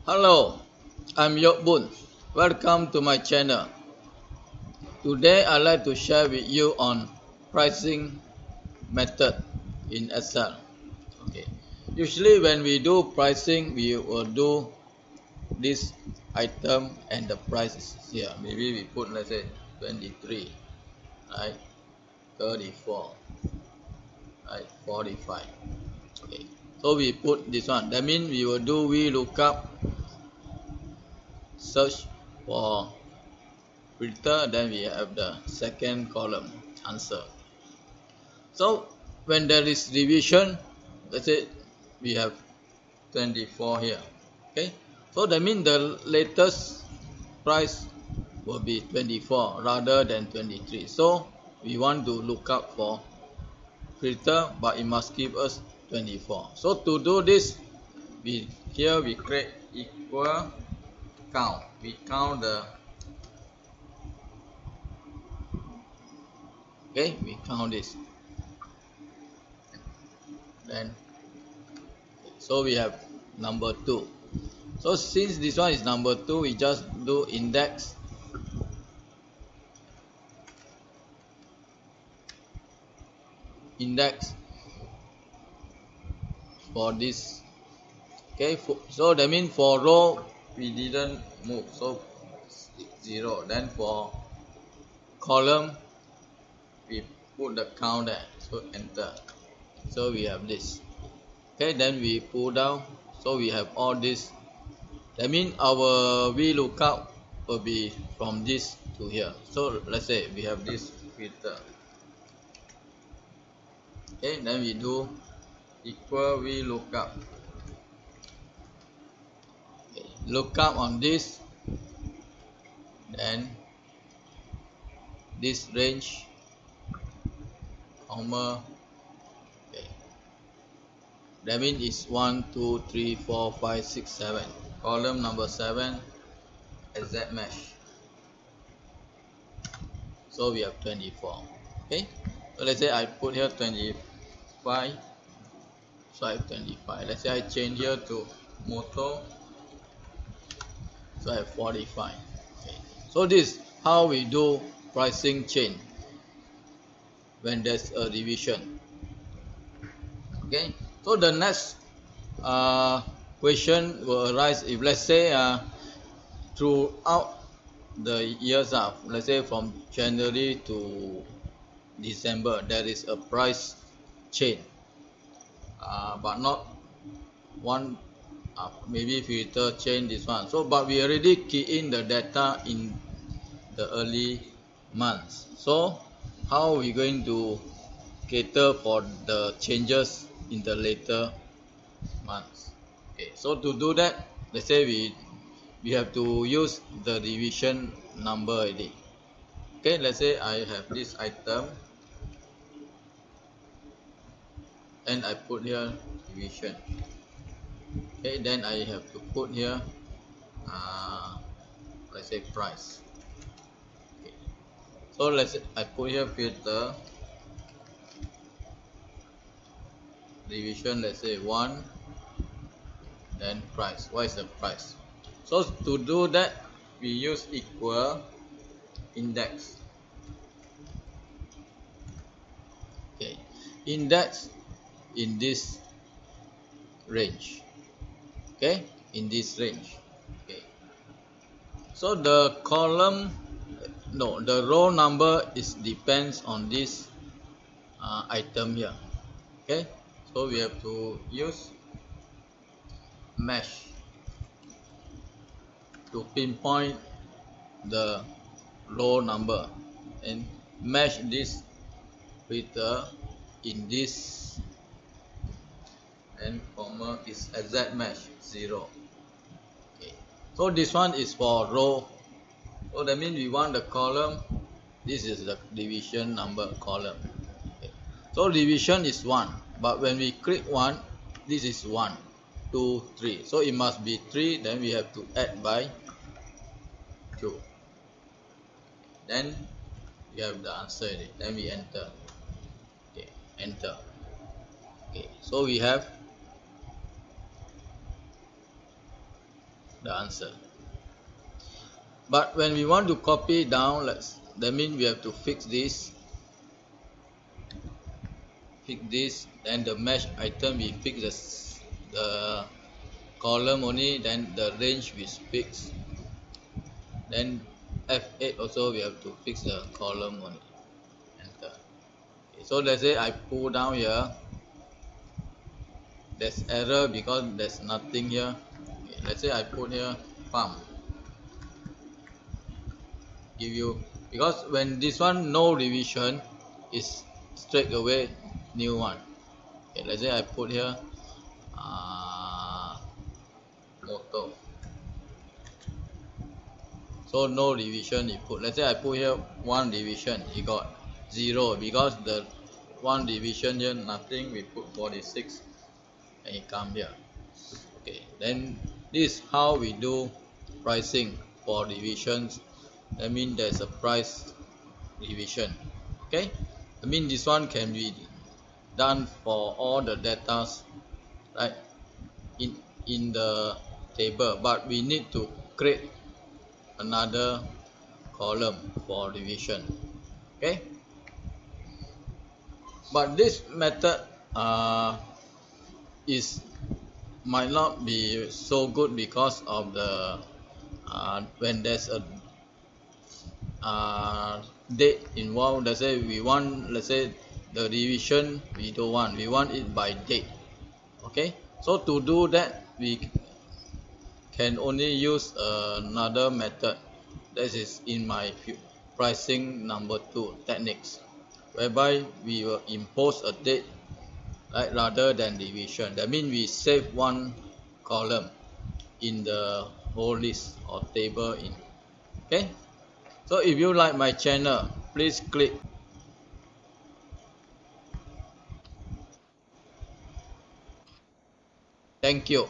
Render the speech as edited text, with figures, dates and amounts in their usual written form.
Hello, I'm Yok Boon. Welcome to my channel. Today I'd like to share with you on pricing method in Excel. Okay. Usually when we do pricing, we will do this item and the prices here. Maybe we put, let's say, 23, right? 34, right? 45. Okay. So we put this one. That means we will do VLOOKUP, search for filter, then we have the second column answer. So when there is division, let's say we have 24 here. Okay, so that means the latest price will be 24 rather than 23. So we want to look up for filter, but it must give us 24. So to do this, we create equal count. We count the we count this. Then so we have number 2. So since this one is number 2, we just do index for this. Okay, so that means for row we didn't move, so 0. Then for column we put the count there, so enter. So we have this. Okay, then we pull down, so we have all this. That means our VLOOKUP will be from this to here. So let's say we have this filter. Okay, then we do equal VLOOKUP. Okay, lookup on this, then this range, comma. Okay, that means it's 1, 2, 3, 4, 5, 6, 7. Column number 7, exact match. So we have 24. Okay, so let's say I put here 25. So I have 25. Let's say I change here to motor. So I have 45. Okay. So this is how we do pricing change when there's a division. Okay. So the next question will arise if, let's say, throughout the years, let's say from January to December, there is a price change, but not one. Maybe filter change this one. So, but we already key in the data in the early months. So, how are we going to cater for the changes in the later months? Okay, so to do that, let's say we have to use the division number already. Okay, let's say I have this item and I put here division. Okay, then I have to put here let's say price. Okay. So let's say I put here filter division, let's say 1, then price. What is the price? So to do that, we use equal index. Okay, index in this range. Okay, in this range. Okay, so the column, no, the row number is depends on this item here. Okay, so we have to use mesh to pinpoint the row number and mesh this filter in this, and comma is exact match 0. Okay, so this one is for row. So that means we want the column. This is the division number column. Okay. So division is 1, but when we click 1, this is 1, 2, 3. So it must be 3. Then we have to add by 2. Then we have the answer. Then we enter. Okay, enter. Okay, so we have the answer. But when we want to copy down, that means we have to fix this, then the mesh item we fix the column only, then the range we fix, then F8 also we have to fix the column only. Enter. Okay, so let's say I pull down here, there's error because there's nothing here. Okay, let's say I put here farm, give you, because when this one no revision is straight away new one. Okay, let's say I put here motor, so no revision you put. Let's say I put here one revision, you got 0 because the one revision here nothing, we put 46 and it come here. Okay, then this is how we do pricing for revisions. That means there's a price revision. Okay, I mean this one can be done for all the data, right, in the table, but we need to create another column for revision. Okay, but this method is might not be so good because of the when there's a date involved. Let's say we want, let's say the revision we don't want, we want it by date. Okay, so to do that we can only use another method. That is in my pricing number 2 techniques, whereby we will impose a date, right, rather than division. That means we save one column in the whole list or table in. Okay, so if you like my channel, please click. Thank you.